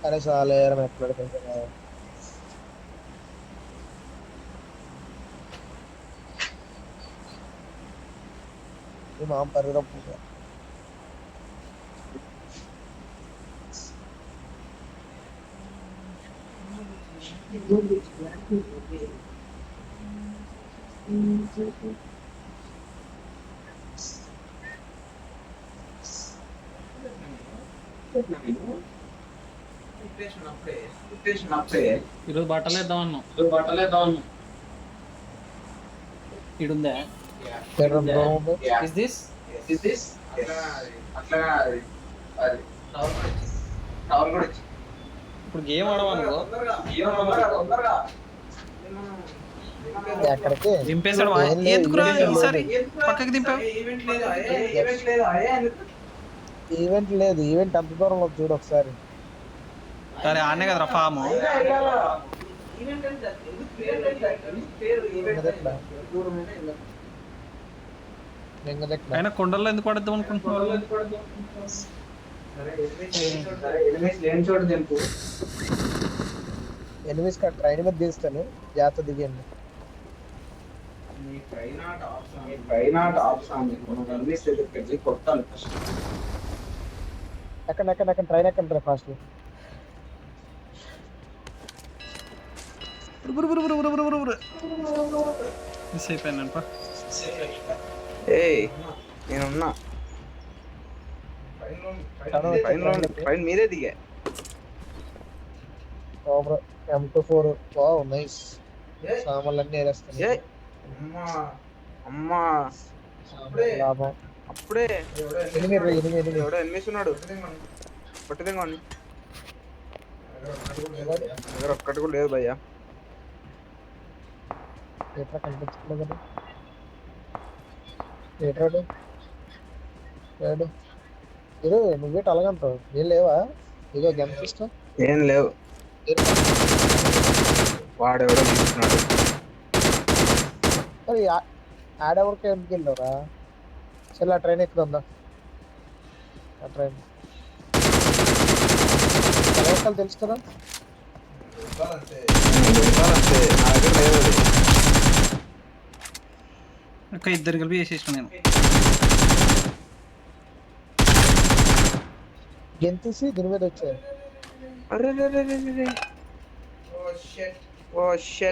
अरे साले यार मैं अपलोड करके आया। ये माम पर रहा पूरा। ఈరోజు బట్టలు వేద్దాం అన్నాం. ఇడుందా? तेरा ब्रो में ఇస్ దిస్ ఇప్పుడు గేమ్ ఆడవాను क्या करके దింపేశాడు. ఏం లేదు, ఎందుకురా ఈవెంట్ లేదు. ఈసారి పక్కకి దింపావు? ఈవెంట్ లేదు, ఈవెంట్ అంత దూరంలో చూడు ఒకసారి. సరే ఆడనే కదరా ఫామ్. అయినా కొండల్లో ఎందుకు పడద్దాం అనుకుంటున్నావు? ఎనిమిస్ का ट्रेन में తీస్తాను, జాగ్రత్త దిగండి. ఎక్కడ ట్రైన్ ఎక్కడ ఫాస్ట్. మిస్ అయిపోయానంట. నేనున్నా పైన మీరే దిగా. M24 wow nice. సామాన్లన్నీ వేరేస్తాను. అమ్మా లాభం. అప్పుడే ఎనిమిది ఎవడో ఎనిమిస్తున్నాడు. పట్టుదండి దగ్గర ఒక్కటి కూడా లేదు భయ్యా. ఎట్లా కనిపించట్లేదు కదా ఏటాడు ఏడు. ఇరు నువ్వేట అలాగంటావు, ఏం లేవా? ఇదో గెమ్ సిస్టమ్ ఏం లేవు. వాడెవడో తీసుకున్నాడు. మరి ఆడెవరికి ఎందుకు వెళ్ళావురా? సరే ఆ ట్రైన్ ఎక్కడ ఉందా? ఆ ట్రైన్ ఎలా తెలుసు కదా. అంతే నా దగ్గర లేదు. ఇంకా ఇద్దరు కలిపి వేసేసిన నేను. గెంతేసి దీని మీద వచ్చారు.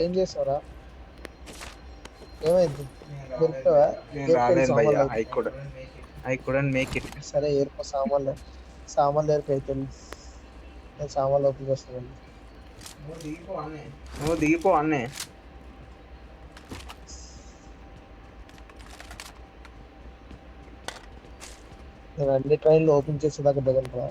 ఏం చేసావురా? ఏమైంది? దొరుకుతావా? నేను రాలేను భయ్యా. I couldn't make it. సరే ఏరుకో సామాన్లు ఏరుకో అయితే. నేను సామాన్లు ఓపెన్ చేస్తాను. నువ్వు దిగిపో అన్నే. నేను అన్ని ట్రైన్లు ఓపెన్ చేసేదాకా దిగంటారా?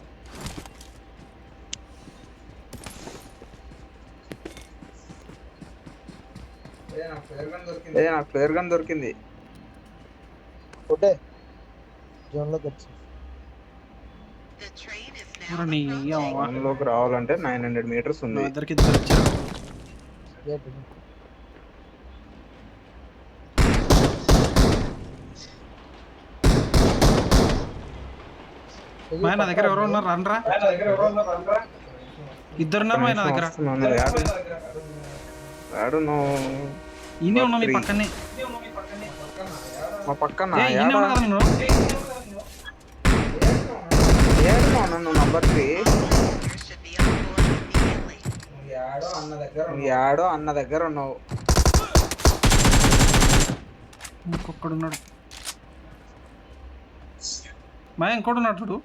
నాకు ఫ్లేర్ గన్ దొరికింది. ఒకటే జోన్లోకి వచ్చి లోకి రావాలంటే 900 meters ఉంది. ఇద్దరికి ఇద్దరు వచ్చారు. నా దగ్గర ఎవరు ఉన్నారు? రండ్రా. ఇద్దరున్నారు నా దగ్గర. ఈయనే ఉన్నా నీ పక్కనే. మా పక్కన నన్ను నంబర్ 3 యాడో అన్న దగ్గర ఉన్నావు. ఇంకొక్కడున్నాడు. మా ఇంకోటి ఉన్నాడు చూడు.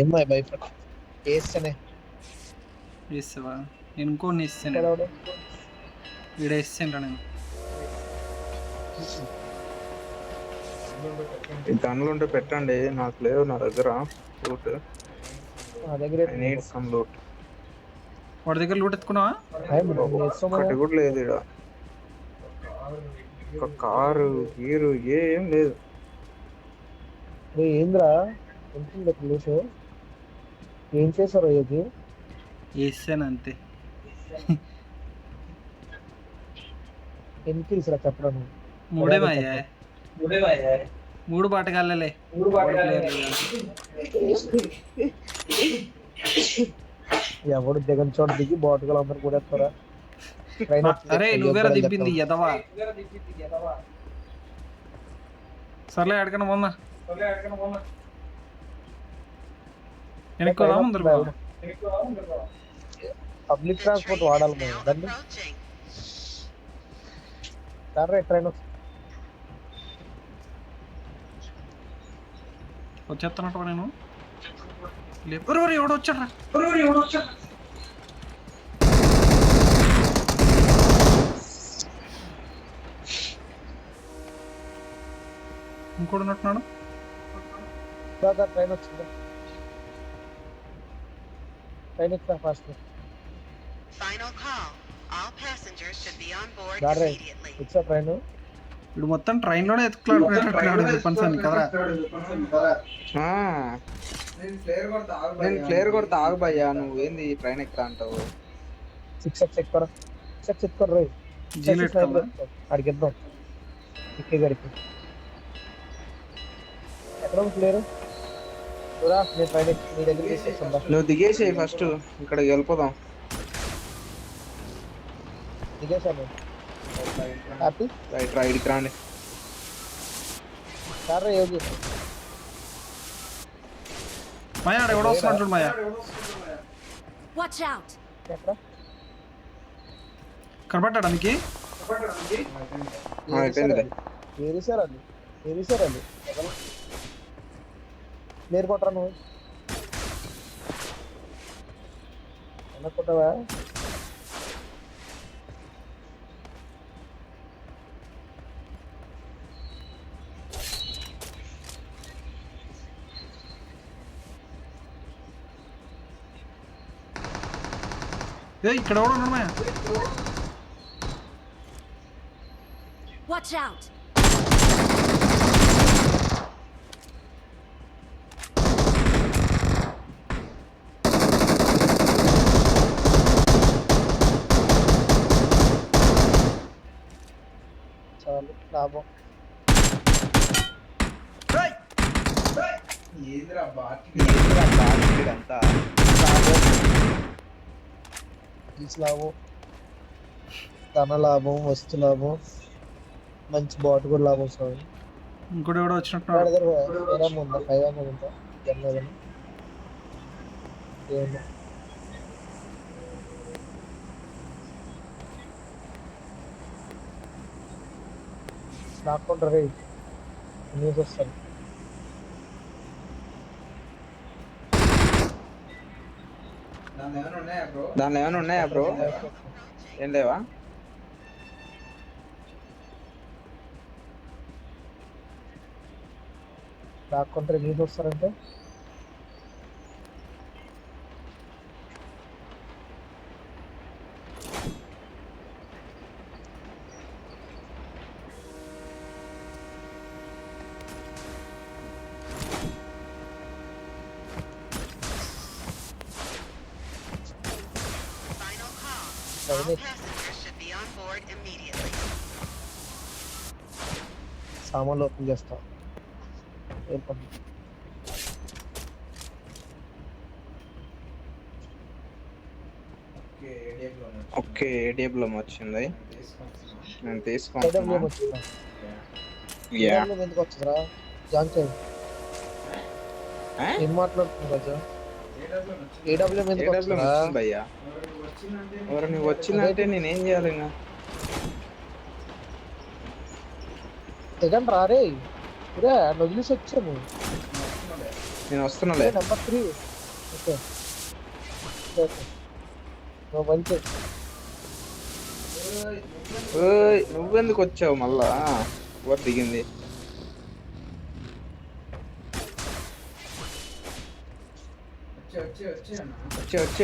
ఏమై బైక్ వేస్తేనే వేస్తావా? నేను ఇంకోటి వేస్తాను. వీడ వేస్తాను నేను. గన్లు ఉంటే పెట్టండి, నాకు లేవు నా దగ్గర. లూట్ లూట్ వాడి దగ్గర లూట్ ఎత్తుకున్నావా? ఒకటి కూడా లేదు ఇక్కడ. ఒక కారు గీరు ఏం లేదు. ఏంద్రా లూట్ ఏం చేశారు? ఇది వేసాను అంతే. ఎన్ని కిల్స్ రా చెప్పడం? 3 అయ్యాయి. మూడు బాటగాళ్ళలే ఎవడు దిగని చోట దిగి బాటుగా అందరు కూడా ఎత్తారా ట్రైన్ అరే నువ్వేరా దింపింది ఎదవా సర్లే అడగను మొన్న వెనక్కి వదా ముందరు పబ్లిక్ ట్రాన్స్పోర్ట్ వాడాలి మేము దాన్ని సరే ట్రైన్ వచ్చేస్తున్నట్టు నేను లేపరు ఎవడు వచ్చాడ్రా ఇంకోటి ఉన్నట్టున్నాడు ట్రైన్ వచ్చిందా ట్రైన్ ఎక్కువ ఫాస్ట్ వచ్చా ట్రైన్ ఇప్పుడు మొత్తం ట్రైన్లోనే ఎత్తుకులాడుకునేటట్టున్నాడు చెప్పండి కదరా నేను ఫ్లేర్ కొడతా ఆగు భయ్యా, నువ్వు ఏంది ట్రైన్ ఎక్కుతా అంటావు? 6x ఎక్కువ 6x ఎక్కువ రే జీలో ఎత్తుకోవాలా అడిగిద్దాం ఇక్కే గడికి ఎక్కడ క్లియర్ చూరా నేను ట్రైన్ మీ దగ్గర తీసుకొస్తుందా నువ్వు దిగేసేయి ఫస్ట్, ఇక్కడికి వెళ్ళిపోదాం. దిగేసాను హ్యాపీ రైట్ రైడ్కి రాండి. సరే యోగి మాయా ఎవడో వస్తున్నాడు చూడు మాయా Watch out! ఎక్కడ కనపడ్డా నీకు అయిపోయింది. ఏరిసారు అది మీరు కొట్టరా నువ్వు కొట్టవా ఏ ఇక్కడ ఎవడో ఉన్నాడు మాయా Watch out! చాలు లాభం లాభం ధన లాభం వస్తు లాభం మంచి బాట్ కూడా లాభం వస్తుంది. ఇంకోటి ఎవడో వచ్చినట్టున్నాడు ఉందా 5 ఉందా జన్మదని ఏమో నాకుంటారు న్యూస్ వస్తుంది. దానిలో ఏమైనా ఉన్నాయా బ్రో? ఏం లేవా? నాకుంటారు న్యూస్ వస్తారంటే సామాన్లు ఓపెన్ చేస్తా. ఓకే ఏడిఎంలో వచ్చింది, నేను తీసుకుంటున్నా. ఎందుకు వచ్చిందిరా జాంక్ ఏం మాట్లాడుతున్నా రాజా? ఏడబ్ల్యూఎం ఎందుకు వచ్చిందా భయ్యా? ఎవరు నువ్వు వచ్చిందంటే నేనేం చేయాలి? ఇంకా తెగండి రారే ఇదే వదిలేసి వచ్చాము. నేను వస్తున్నాలే. నెంబర్ 3 ఓకే మంచి నువ్వెందుకు వచ్చావు మళ్ళా? ఎవరు దిగింది?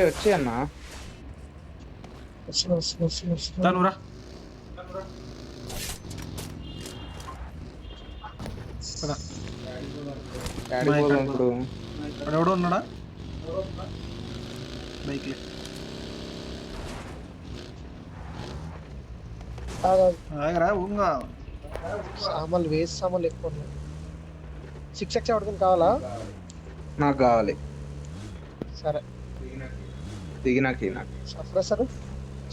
వచ్చే అన్న తనురా ఇప్పుడు ఎవడో ఉన్నాడా బైక్ ఆగరా ఊంగా సామాన్లు వేస్ట్ సామాన్లు ఎక్కువ ఉన్నాయి. 6x ఎవరికైనా కావాలా? నాకు కావాలి. సరే. దిగినాకి నాకు సప్రెసర్,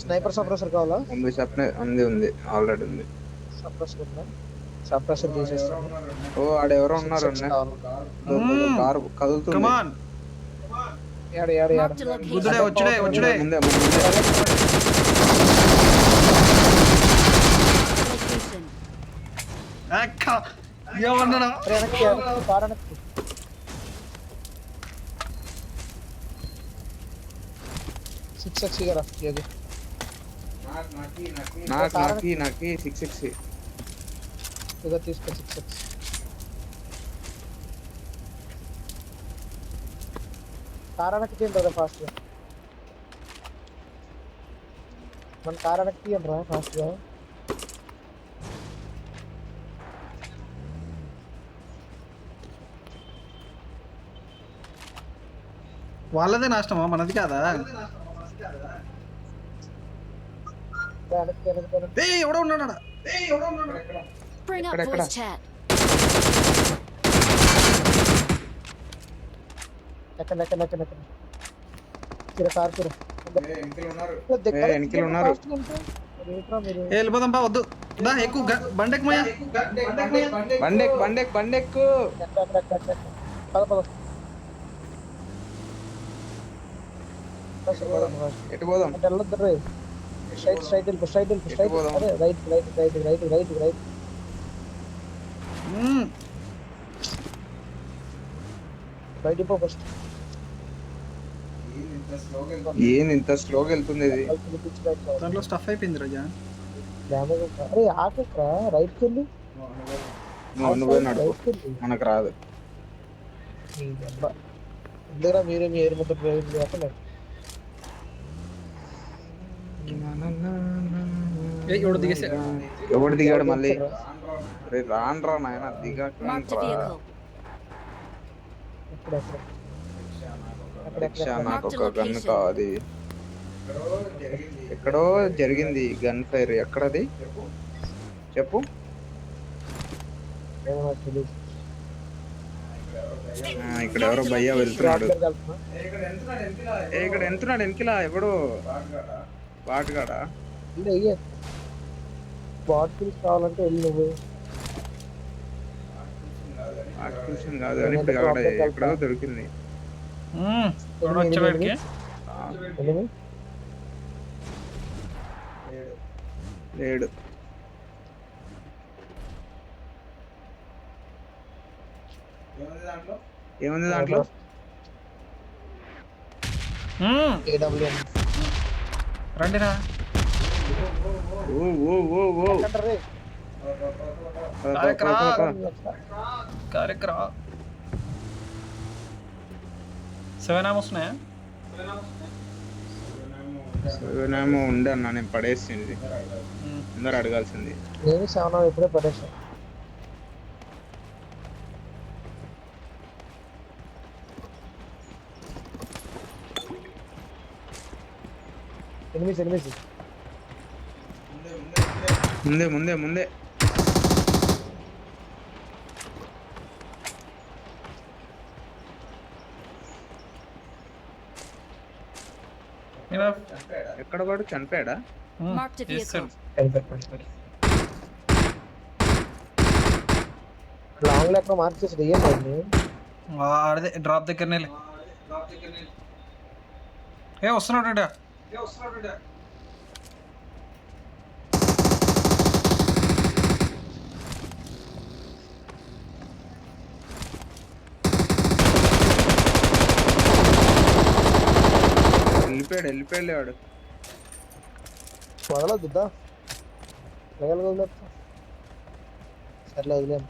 స్నైపర్ సప్రెసర్ కావాలా? ఉంది. చెప్పనే ఉంది ఆల్రెడీ ఉంది. సప్రెసర్ ఉందా? సప్రెసర్ తీసేస్తాను. ఓ ఆడెవరో ఉన్నారు. 6x కావాలి. కారు కదులుతుంది. కమాన్ యాడ Marked a గుద్దుడే location. వచ్చుడే ముందే Location. అక్క ఏమన్నాడా వెనక్కి కార్ వెనక్కి. సిక్స్ కదా ఏది నాకి 6x. ఇదో తీసుకో 6x. కార్ వెనక్కి తీయండి కదా ఫాస్ట్ గా. మన కార్ వెనక్కి తీయండి రా ఫాస్ట్ గా. వాళ్ళదే నాశనమా మనది కాదా? వెనక్కి ఏయ్ ఎవడో ఉన్నాడా? Bring up Ekada. voice chat. ఎక్కడ తిర కార్ తిర వెనకాల ఉన్నారు. ఏ వెళ్ళిపోదాం బా వద్దు దా ఎక్కువ బండెక్ మయ్యా బండెక్కు. ఎటు పోదాం? స్ట్రైట్ పోదాం? అదే రైట్ రైట్ పో ఫస్ట్. ఏంది ఇంత స్లోగా వెళ్తుంది ఇది? దాంట్లో స్టఫ్ అయిపోయింది రోజా. అరే ఆకరా రైట్కి వెళ్ళి నువ్వే నడుపు, మనకు రాదు. దగ్గర మీరే మీ ఏరు మొత్తం డ్రైవింగ్ చేస్తలేదు. ఎవడు దిగేసా ఎవడు దిగాడు మళ్ళీ? రాన్రా నాయన Marked a దిగట్రా. vehicle. నాకు ఒక గన్ కావాలి. ఎక్కడో జరిగింది గన్ ఫైర్. ఎక్కడది చెప్పు. ఇక్కడ ఎవరో భయ్యా వెళ్తున్నాడు. ఇక్కడ ఎంతున్నాడు వెనకిలా ఎవడు? బాటుగాడా? బాటిల్స్ కావాలంటే వెళ్ళి నువ్వు. ఆర్టిఫిషియల్ కాదు కానీ ఇప్పుడు ఆడ ఎక్కడో దొరికింది. వచ్చేవాడికి లేడు. ఏముంది దాంట్లో? AWM రండిరా. ఓ ఓ ఓ ఓ రే కార్యక్రా 7 ఆమ్ వస్తున్నాయా? ఏమో ఉండే అన్న, నేను పడేసింది. అందరు అడగాల్సింది. నేను 7 ఇప్పుడే పడేసా. ఎనిమిది ముందే ఎక్కడ వాడు చనిపోయాడా? Marked a vehicle. లాంగ్ లెక్క మార్చేసి దిగండి. ఆడదే డ్రాప్ దగ్గరనే. ఏ వస్తున్నాడు. వెళ్ళిపోయాడు వాడు. వదలొద్దా సర్లే వదిలేము.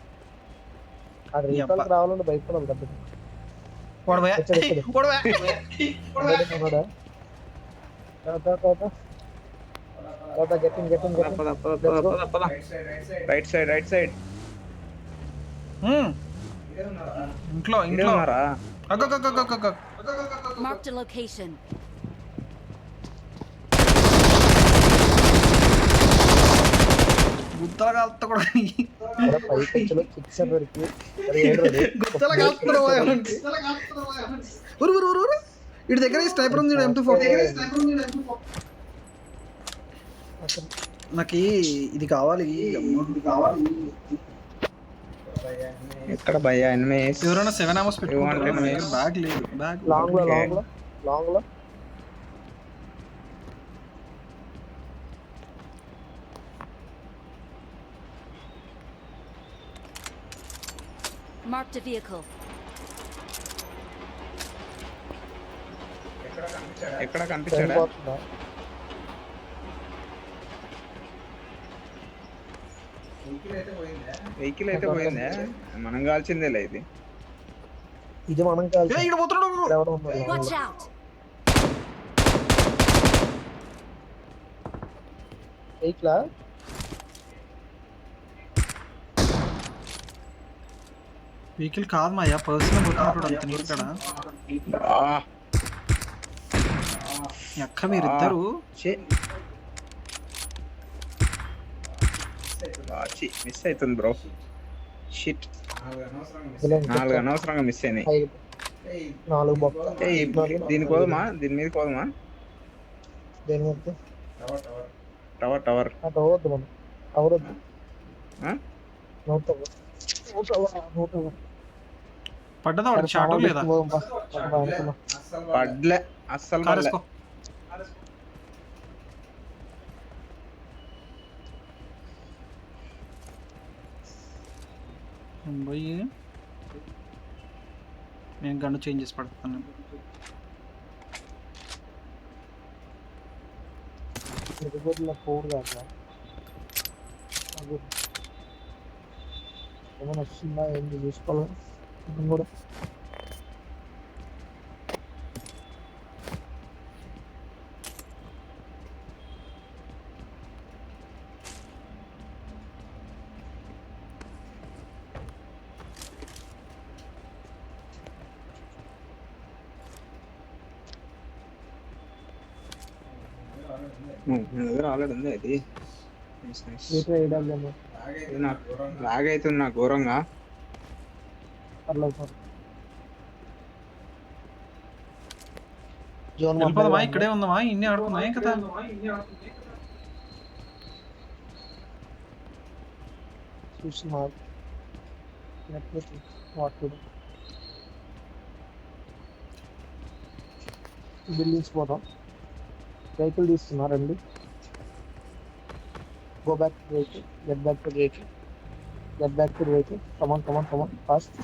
ఆ రీకాల్కి రావాలంటే భయపడాలి కదా. రైట్ సైడ్ ఇంట్లో ఉన్నారా? Marked a location. గుత్తల కాలుతా కూడా పైకి వచ్చేలో చిక్స్ పెడితే గుత్తల కాలుతున్నావు ఊరు ఊరు ఊరు ఊరు ఇటు దగ్గర స్నైపర్ ఉంది M24 నాకు ఇది కావాలి ఎక్కడ భయ్యా ఎనిమిస్ ఎవరైనా 7 అవర్స్ పెట్టుకుంటారు బ్యాగ్ లేదు బ్యాగ్ లాంగ్ లో లాంగ్ లో Marked a vehicle. ఎక్కడ కనిపించాడా చనిపోతుందా వెహికల్ అయితే పోయిందా మనం కాల్చిందేలే ఇది ఇది మనం కాదు ఇక్కడ పోతున్నాడు ఎవడో ఉన్నాడు Watch out! వెహికలా వెహికల్ కాదు మాయా పర్సనల్ కొట్టినప్పుడు అంత నీట్ ఇక్కడ ఎక్క మీరిద్దరు మిస్ అవుతుంది బ్రో షిట్ 4 అనవసరంగా మిస్ అయినాయి 4 బొక్క దీని కోదమా దీని మీద కోదమా దేని మీద టవర్ టవర్ అటు అవద్దు మనం అవరొద్దు నోట్ పడ్డదా వాడికి షాట్ లేదా పడ్లే అస్సలు పడ్లే కారేసుకో పోయి నేను గన్ను చేంజ్ చేసి పడుతున్నాను ఫోర్ కాదు ఏమైనా వస్తుందా ఏంటి చూసుకోవాలి మనం కూడా దగ్గర ఆల్రెడీ ఉంది అది వేయడం లాగ్ అవుతుంది నాకు ఘోరంగా పర్లేదు సార్ జోన్ వెళ్ళిపోదామా ఇక్కడే ఉందామా ఇన్ని ఆడుకున్నాయి కదా చూసిన బిల్డింగ్స్ పోతాం వెహికల్ తీసుకున్నా రండి go back to vehicle get back to vehicle get back to vehicle come on fast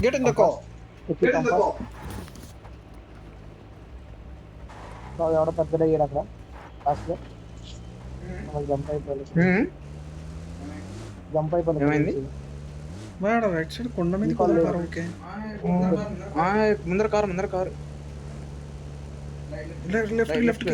get in the car ఎవడో పెద్దగా అయ్యాడు అక్కడ ఫాస్ట్గా మనకి జంప్ ఏమైంది? అయిపోయింది వాడు రైట్ సైడ్ కొండ మీద కొడుతారు ఓకే ముందర కారు లెఫ్ట్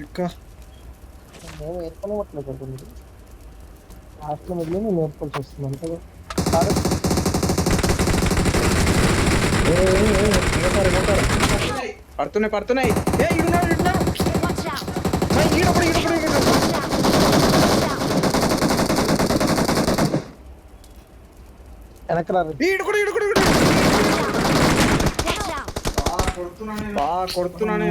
ఎక్క మేము ఏర్పడవట్లేదు సార్ మీరు లాస్ట్లో మిగిలి నేను ఏర్పడాల్సి వస్తుంది అంతే పడుతున్నాయి Watch out! వెనక్కి రారు Watch out! కొడుతున్నానే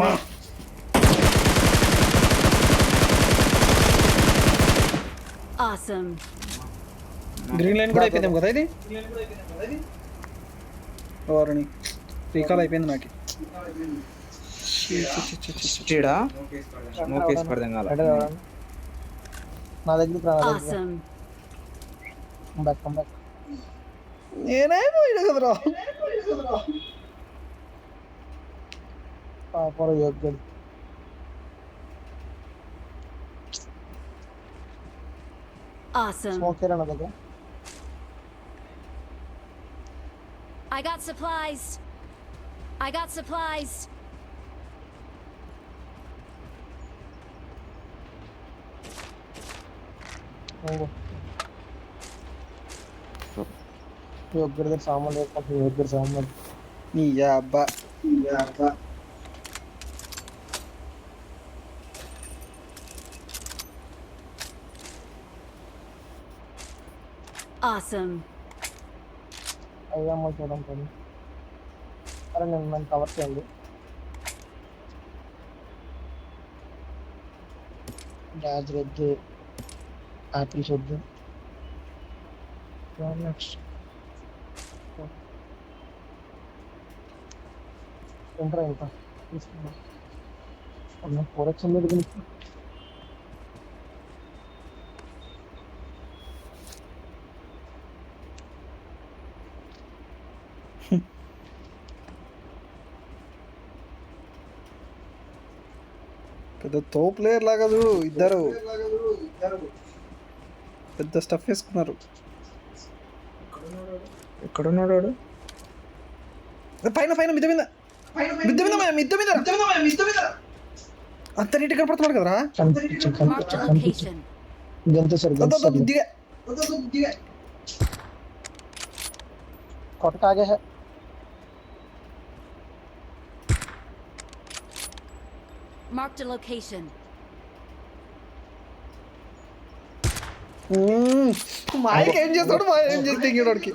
Awesome. Green line కూడా అయిపోయింది కదా ఇది ఓరని రీకాల్ అయిపోయింది నాకు స్మోక్ వేసి పడదాం కాల నా దగ్గరికి రా Awesome. కమ్ బ్యాక్ నేనేమో ఇడు కదరా for your good Awesome. Smoke చేయరా నా దగ్గర I got supplies. మీ ఒక్కరి దగ్గర సామాన్ లేకపోతే మీ దగ్గర సామాన్ నీ అబ్బా Awesome. అయ్యమ్మ చూడండి. సరే నేను నన్ను కవర్ చేయండి. గాజు వద్దు, ఆపిల్స్ వద్దు. నెక్స్ట్ ఎంట్రా ఇంకా తీసుకున్నా ప్రొడక్షన్ మీద గురించి పెద్ద తో ప్లేయర్ లాగా చూడు ఇద్దరు పెద్ద స్టఫ్ వేసుకున్నారు. ఎక్కడున్నాడు వాడు? పైన పైన మిద్ద మీద అంత నీట్ కనపడుతున్నాడు కదరా. Marked a location. గంత సరి కొట్ట ఆగే హై. Marked a location. మాయకి ఏం చేస్తాడు, మా ఏం చేస్తే ఇంకోడికి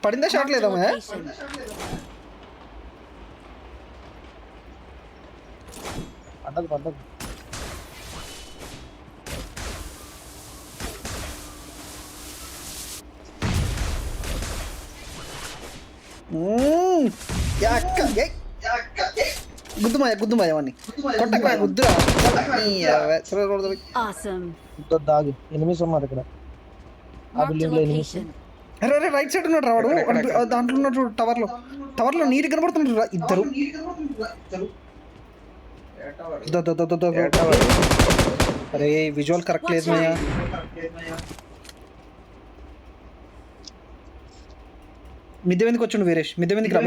పడిందా షాట్ లేదా మా Location. పడ్డది గుద్దుమాయ వాడిని కొట్టక గుద్దురా. Awesome. దాగి ఎనిమిస్ ఉన్నారు ఇక్కడ. ఆ Marked a బిల్డింగ్ లో ఎనిమిస్. location. అరే రైట్ సైడ్ ఉన్నాడు రావాడు, దాంట్లో ఉన్నాడు చూడు, టవర్ లో నీరు కనబడుతున్నారు ఇద్దరు. అరే విజువల్ కరెక్ట్ లేదు మయ్యా. మిద్దె మీదకి వచ్చిండు వీరేష్, మిద్దె మీదకి రా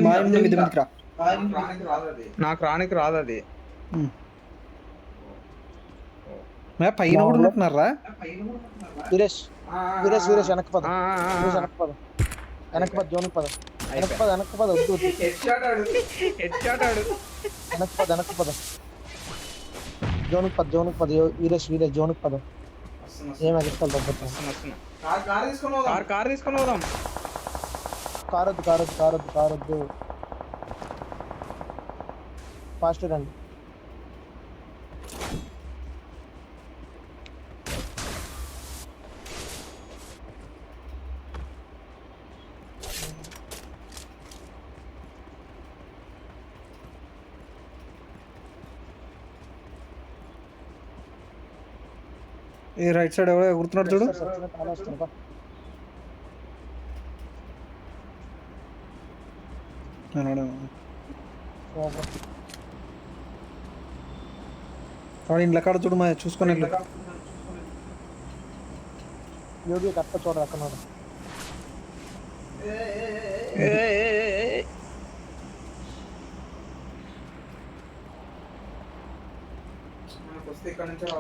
మా ఇంటి మిద్దె మీదకి రా. నాకు రానికి రాదు అది. పైన కూడా ఉంటున్నారా? వీరేష్ వెనక్కి పద. జోన్కి పద. వెనక్కి పద వద్దు. వెనక్కి పద. జోన్కి పద. వీరేష్ జోన్కి పద. ఏం ఎగస్టాల్ తగ్గుతాం. కార్ తీసుకొని పోదాం. కారొద్దు. ఫాస్ట్ రండి. ఈ రైట్ సైడ్ ఎవరో ఎగురుతున్నాడు చూడు. చాలా వస్తుంది. వాడు ఇంట్లో కాడ చూడు మా చూసుకొని వెళ్ళు. యోగి కట్ట చూడరు అక్కడ.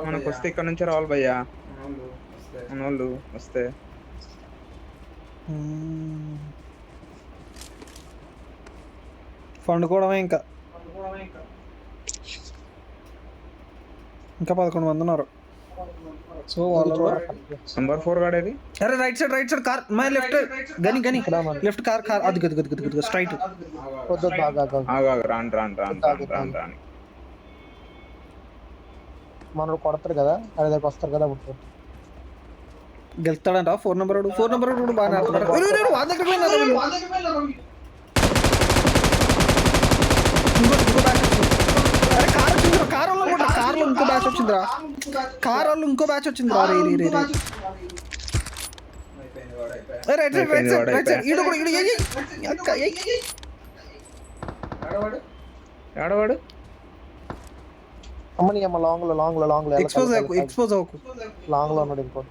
మనకు వస్తే ఇక్కడ నుంచే రావాలి భయ్యా. మనోళ్ళు వస్తే పండుకోవడమే. ఇంకా 11 మంది ఉన్నారు. సో వాళ్ళలో నంబర్ 4 గాడేది. అరే right side car my left గని లెఫ్ట్ కార్ అది గది స్ట్రైట్. రాను మనోడు కొడతారు కదా, అదే దగ్గర వస్తారు కదా. గెలుస్తాడంట 4 నెంబర్ బాగా కార్లో ఇంకో బ్యాచ్ వచ్చిందిరా. ఆడవాడు అమ్మని అమ్మ లాంగ్ ఎక్స్పోజ్ అవ్వకు. లాంగ్ లో ఉన్నాడు ఇంకోటి.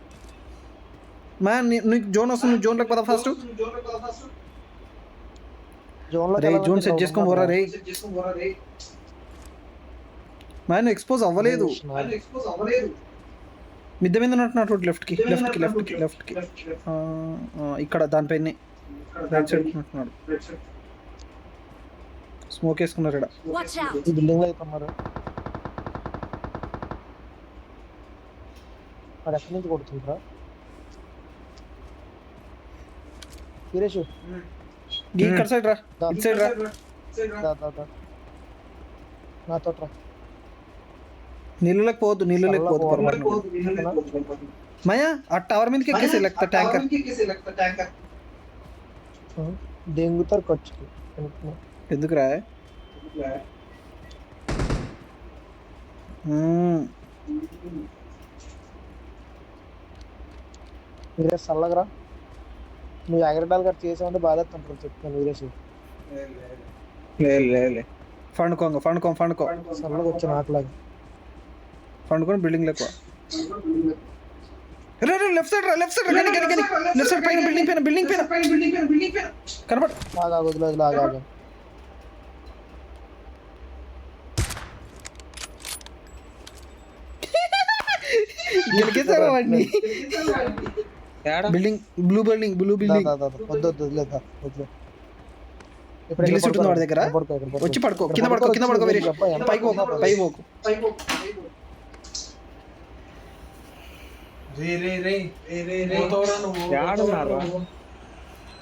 మ్యాన్ నీకు జోన్ వస్తుంది, నువ్వు జోన్లోకి పద ఫస్ట్. జోన్ సెట్ చేసుకొని పోరా రే. మ్యాన్ ఎక్స్పోజ్ అవ్వలేదు. మిద్దె మీద ఉన్నట్టున్నాడు లెఫ్ట్కి లెఫ్ట్కి లెఫ్ట్కి లెఫ్ట్కి ఇక్కడ దానిపైనే రైట్ సైడ్ ఉంటున్నాడు. స్మోక్ వేసుకున్నారు ఇక్కడ. Watch out! ఈ బిల్డింగ్ లో అయితే ఉన్నారు. వాడు ఎక్కడి నుంచి కొడుతుంటారా సురేష్? ఇక్కడ సైడ్ రా, ఇటు సైడ్ రా. నాతో రా. నీళ్ళలోకి పోవద్దు, నీళ్ళలోకి పోవద్దు. మాయా ఆ టవర్ మీదకి ఎక్కేసి లేకపోతే ట్యాంకర్ దెంగుతారు ఖర్చుకి. ఎందుకురా? వీరేష్ చల్లగరా. నువ్వు ఎగరడాలు గట్రా చేసావంటే బాధ అంటారు చెప్తాను వీరేష్. పండుకో చల్లగా వచ్చి నాకులాగా పండుకొని బిల్డింగ్ ఎక్కువ. లెఫ్ట్ సైడ్ రా, లెఫ్ట్ సైడ్ లెఫ్ట్ సైడ్ పైన బిల్డింగ్ పైన కనబడు. ఆగా వదిలేదు ఆగా. గెలికేసావా వాడిని? బిల్డింగ్ బ్లూ బిల్డింగ్ వద్దు వదిలేదా వదిలే. గిల్లి చుట్టూ వాడి దగ్గర వచ్చి పడుకో, కింద పడుకో వీరేష్. పైకి పోకు.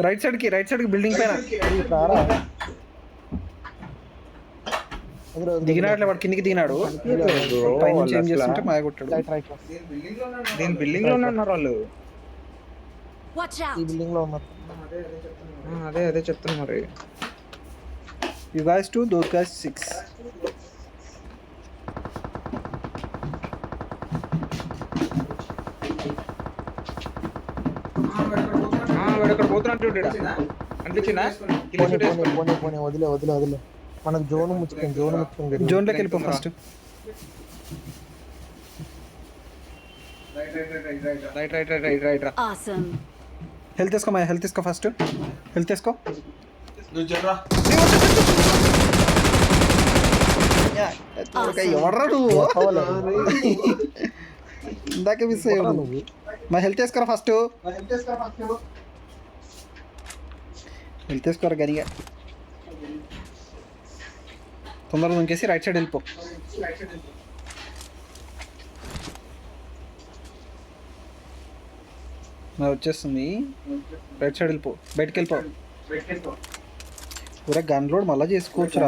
రైట్ సైడ్ కి బిల్డింగ్ పైన దిగినాడు. వాడు కిందికి దిగినాడు. పైనుంచి ఏం చేస్తుంటే మాయ కొట్టాడు. దీని బిల్డింగ్ లో ఉన్నారు వాళ్ళు. Watch out! ఈ బిల్డింగ్ లో ఉన్నారు. అదే చెప్తున్నా మరి. You guys 2, those guys 6. ఇక్కడ పోతున్నట్టు అనిపించిందా? పోనీ వదిలే. మనకు జోన్ ముచ్చుకుంది. జోన్లోకి వెళ్ళిపో ఫస్ట్. రైట్. Awesome. హెల్త్ తీసుకో మాయ, హెల్త్ తీసుకో ఫస్ట్. హెల్త్ తీసుకో. ఎవడరా నువ్వు? ఇందాక మిస్ అయ్యావు నువ్వు. మా హెల్త్ వేసుకోరా ఫస్ట్. హెల్త్ వేసుకోరా గనిగా. తొందరగా ఇంకేసి రైట్ సైడ్ వెళ్ళిపో. నా వచ్చేస్తుంది. రైట్ సైడ్ వెళ్ళిపో, బయటకు వెళ్ళిపో. ఊరే గన్ లోడ్ మళ్ళా చేసుకోవచ్చురా.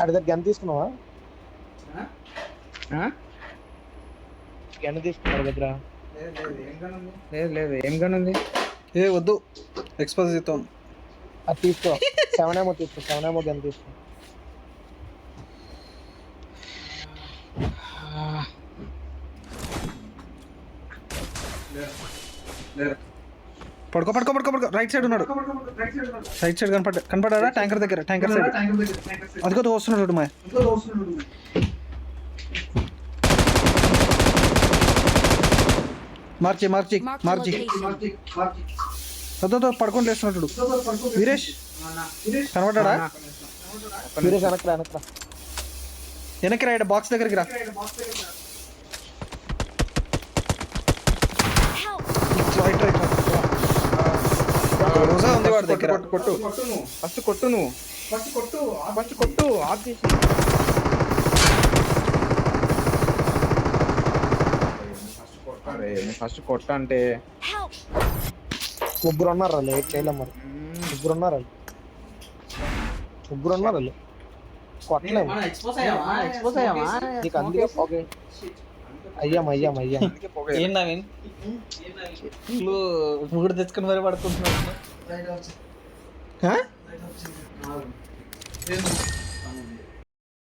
అడి దగ్గర గన్ తీసుకున్నావా? గన్ తీసుకున్నాడు దగ్గర? లేదు ఏం గన్ ఉంది? ఏ వద్దు, ఎక్స్పోజ్ చేస్తాం. అది తీసుకో. 7 తీసుకో. 7 గన్ తీసుకో. పడుకో. రైట్ సైడ్ ఉన్నాడు. రైట్ సైడ్ కనపడ్డా? ట్యాంకర్ దగ్గర, ట్యాంకర్ సైడ్. అదిగో వస్తున్నాడు మా. మార్చి అదో పడుకొని లేస్తున్నాడు వీరేష్. కనపడ్డా? వీరేష్ వెనక్కి రా, బాక్స్ దగ్గరికి రా. రైట్. రోజా ఉంది వాడి దగ్గర. కొట్టు ఫస్ట్ కొట్టు ఆఫ్ చేసి. ఫస్ట్ కొట్ట అంటే ముగ్గురు ఉన్నారు. లేట్ చేయలేం మరి. ముగ్గురు ఉన్నారు. కొట్టలేము నీకు. అందుకే ఓకే అయ్యాం. ఏం నవీన్ ముగ్గురు తెచ్చుకుని మరి పడుకుంటున్నాడు.